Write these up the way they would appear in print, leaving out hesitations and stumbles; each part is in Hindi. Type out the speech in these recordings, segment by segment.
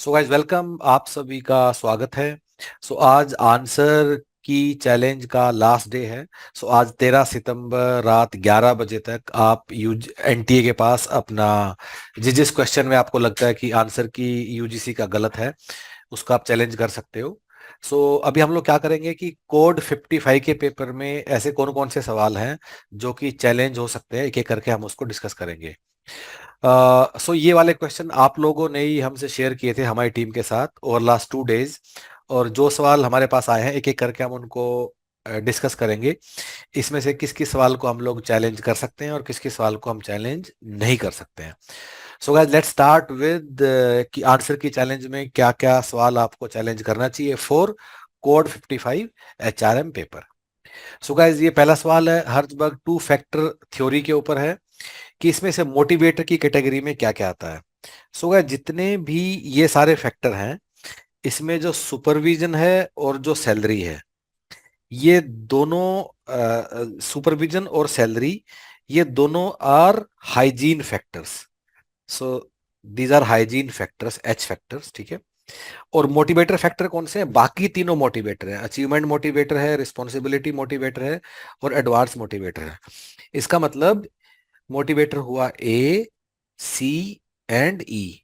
सो गाइज वेलकम, आप सभी का स्वागत है। आज आंसर की चैलेंज का लास्ट डे है। आज 13 सितंबर रात 11 बजे तक आप यूज एनटीए के पास अपना जिस क्वेश्चन में आपको लगता है कि आंसर की यूजीसी का गलत है उसका आप चैलेंज कर सकते हो। अभी हम लोग क्या करेंगे कि कोड 55 के पेपर में ऐसे कौन कौन से सवाल हैं जो कि चैलेंज हो सकते हैं, एक एक करके हम उसको डिस्कस करेंगे। ये वाले क्वेश्चन आप लोगों ने ही हमसे शेयर किए थे हमारी टीम के साथ ओवर लास्ट 2 डेज। और जो सवाल हमारे पास आए हैं एक एक करके हम उनको डिस्कस करेंगे। इसमें से किस किस सवाल को हम लोग चैलेंज कर सकते हैं और किस किस सवाल को हम चैलेंज नहीं कर सकते हैं। गाइस लेट्स स्टार्ट विद कि आंसर की चैलेंज में क्या क्या सवाल आपको चैलेंज करना चाहिए for code 55 HRM paper. Guys ये पहला सवाल है हर्ट्जबर्ग टू फैक्टर थ्योरी के ऊपर है कि इसमें से मोटिवेटर की कैटेगरी में क्या क्या आता है। गाइस जितने भी ये सारे फैक्टर हैं इसमें जो सुपरविजन है और जो सैलरी है, ये दोनों सुपरविजन और सैलरी ये दोनों are hygiene factors. So these are hygiene factors, H factors, ठीक है। और मोटिवेटर फैक्टर कौन से हैं? बाकी तीनों मोटिवेटर हैं, अचीवमेंट मोटिवेटर है, रिस्पॉन्सिबिलिटी मोटिवेटर है और एडवांस मोटिवेटर है। इसका मतलब मोटिवेटर हुआ ए, सी एंड ई।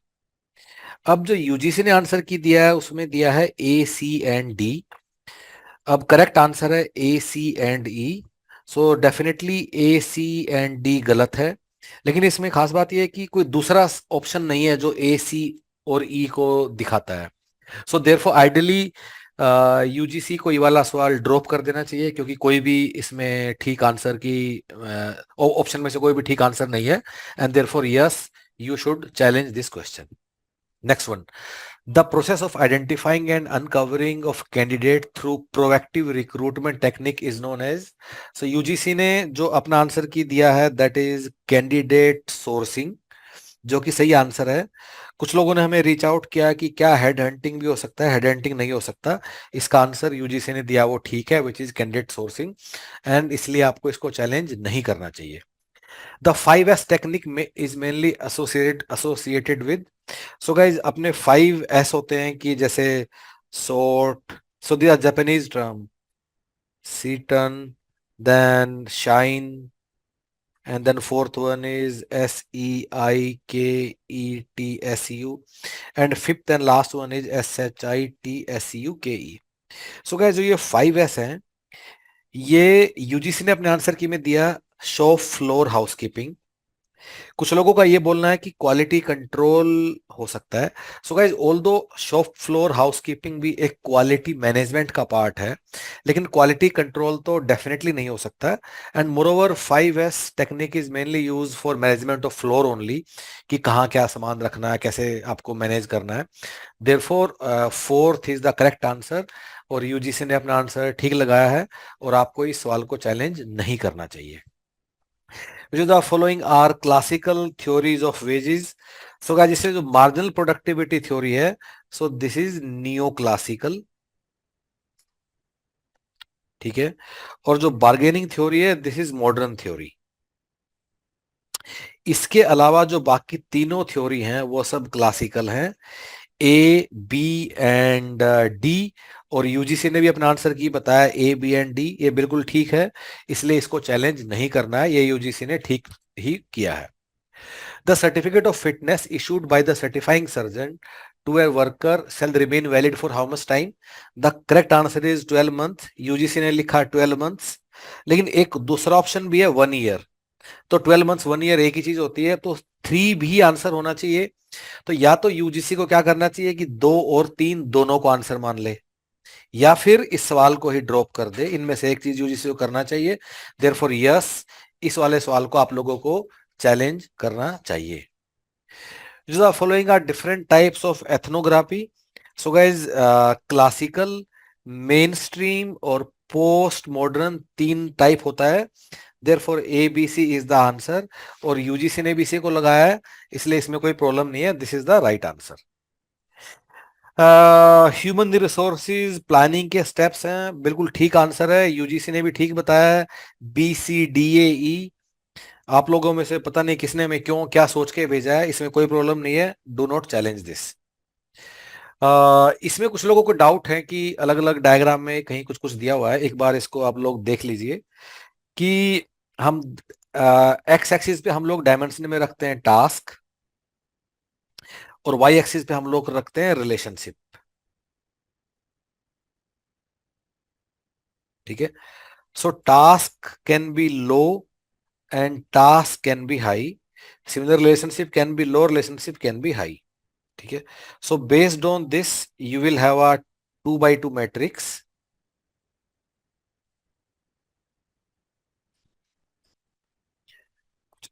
अब जो यूजीसी ने आंसर की दिया है उसमें दिया है ए, सी एंड डी। अब करेक्ट आंसर है A, C and E. Definitely A, C and D गलत है। लेकिन इसमें खास बात यह है कि कोई दूसरा ऑप्शन नहीं है जो ए, सी और ई को दिखाता है। देयरफॉर आइडियली यूजीसी को ये वाला सवाल ड्रॉप कर देना चाहिए क्योंकि कोई भी इसमें ठीक आंसर की ऑप्शन में से कोई भी ठीक आंसर नहीं है। And therefore yes, you should challenge this question. Next one, the process of identifying and uncovering of candidate through proactive recruitment technique is known as। UGC ने जो अपना आंसर की दिया है दैट इज कैंडिडेट सोर्सिंग, जो कि सही आंसर है। कुछ लोगों ने हमें रीच आउट किया कि क्या हेड हंटिंग भी हो सकता है? हेड हंटिंग नहीं हो सकता। इसका आंसर यूजीसी ने दिया वो ठीक है, which is candidate sourcing. And इसलिए आपको इसको चैलेंज नहीं करना चाहिए। द 5S टेक्निक में is mainly associated with. Guys अपने 5S होते हैं कि जैसे sort, this Japanese term, seiton, then shine, and then fourth one is SEIKETSU, and fifth and last one is SHITSUKE। Guys जो ये 5S हैं ये यूजीसी ने अपने आंसर की में दिया शो फ्लोर हाउसकीपिंग। कुछ लोगों का ये बोलना है कि क्वालिटी कंट्रोल हो सकता है। Guys although shop floor housekeeping भी एक क्वालिटी मैनेजमेंट का पार्ट है, लेकिन क्वालिटी कंट्रोल तो डेफिनेटली नहीं हो सकता। And moreover 5S technique is mainly use for management of floor only, कि कहाँ क्या सामान रखना है, कैसे आपको मैनेज करना है। Therefore fourth is the correct answer और यूजीसी ने अपना आंसर ठीक लगाया है और आपको इस सवाल को चैलेंज नहीं करना चाहिए। Which of the following are classical theories of wages? Guys इससे जो मार्जिनल प्रोडक्टिविटी थ्योरी है, दिस इज नियो क्लासिकल, ठीक है। और जो बार्गेनिंग थ्योरी है दिस इज मॉडर्न थ्योरी। इसके अलावा जो बाकी तीनों थ्योरी हैं वो सब क्लासिकल हैं, ए, बी एंड डी। और यूजीसी ने भी अपना आंसर की बताया ए, बी एंड डी, ये बिल्कुल ठीक है, इसलिए इसको चैलेंज नहीं करना है, ये यूजीसी ने ठीक ही किया है। The certificate of fitness issued by the certifying surgeon to a worker shall remain valid for how much time? The correct answer is 12 months। UGC ने लिखा 12 months, लेकिन एक दूसरा ऑप्शन भी है 1 ईयर। तो 12 मंथ्स 1 ईयर एक ही चीज होती है, तो 3 भी आंसर होना चाहिए। तो या तो यूजीसी को क्या करना चाहिए कि 2 और 3 दोनों को आंसर मान ले, या फिर इस सवाल को ही ड्रॉप कर दे। इनमें से एक चीज यूजीसी को करना चाहिए। देयरफॉर यस, इस वाले सवाल को आप लोगों को चैलेंज करना चाहिए। The following are different types of ethnography। Guys, classical, mainstream और पोस्ट मॉडर्न 3 टाइप होता है। Therefore A, B, C is the answer। और यूजीसी ने भी इसी को लगाया है, इसलिए इसमें कोई प्रॉब्लम नहीं है, this is the right answer. Human resources planning के स्टेप्स हैं, बिल्कुल ठीक आंसर है, यूजीसी ने भी ठीक बताया है, BCDAE। आप लोगों में से पता नहीं किसने में क्यों क्या सोच के भेजा है, इसमें कोई प्रॉब्लम नहीं है, डू नॉट चैलेंज दिस। इसमें कुछ लोगों को डाउट है कि अलग अलग डायग्राम में कहीं कुछ कुछ दिया हुआ है, एक बार इसको आप लोग देख लीजिए कि हम एक्स एक्सिस पे हम लोग डायमेंशन में रखते हैं टास्क, और वाई एक्सिस पे हम लोग रखते हैं रिलेशनशिप। ठीक है। सो task can be low and task can be high, similar relationship can be low, relationship can be high. ठीक है। So based on this you will have a 2 by 2 matrix,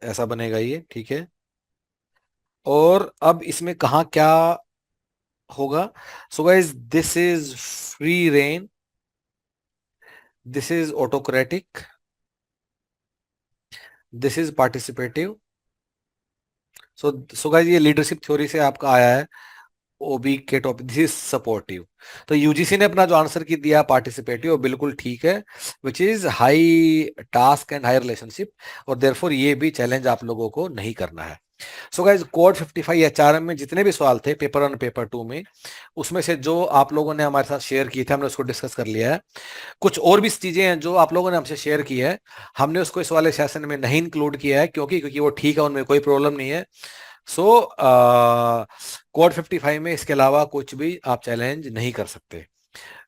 ऐसा बनेगा ये। ठीक है। और अब इसमें कहाँ क्या होगा? So guys this is free rein, this is autocratic, this is participative. So guys ये लीडरशिप थ्योरी से आपका आया है, ओबी के टॉपिक, दिस इज सपोर्टिव। तो यूजीसी ने अपना जो आंसर की दिया पार्टिसिपेटिव, बिल्कुल ठीक है, which is high task and high relationship, और देयरफॉर ये भी चैलेंज आप लोगों को नहीं करना है। सो गाइज कोड 55 एचआरएम में जितने भी सवाल थे पेपर 1 पेपर 2 में, उसमें से जो आप लोगों ने हमारे साथ शेयर किए थे हमने उसको डिस्कस कर लिया है। कुछ और भी चीजें हैं जो आप लोगों ने हमसे शेयर की है, हमने उसको इस वाले सेशन में नहीं इंक्लूड किया है, क्योंकि वो ठीक है, उनमें कोई प्रॉब्लम नहीं है। सो कोड 55 में इसके अलावा कुछ भी आप चैलेंज नहीं कर सकते।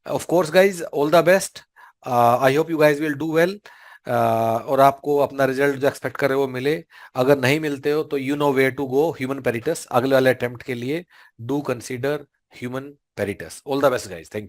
Of course guys all the best, I hope you guys will do well, और आपको अपना रिजल्ट जो एक्सपेक्ट कर रहे हो वो मिले। अगर नहीं मिलते हो तो you know where to go, Human Peritus. अगले वाले अटेम्प्ट के लिए do consider Human Peritus. All the best guys, thank you.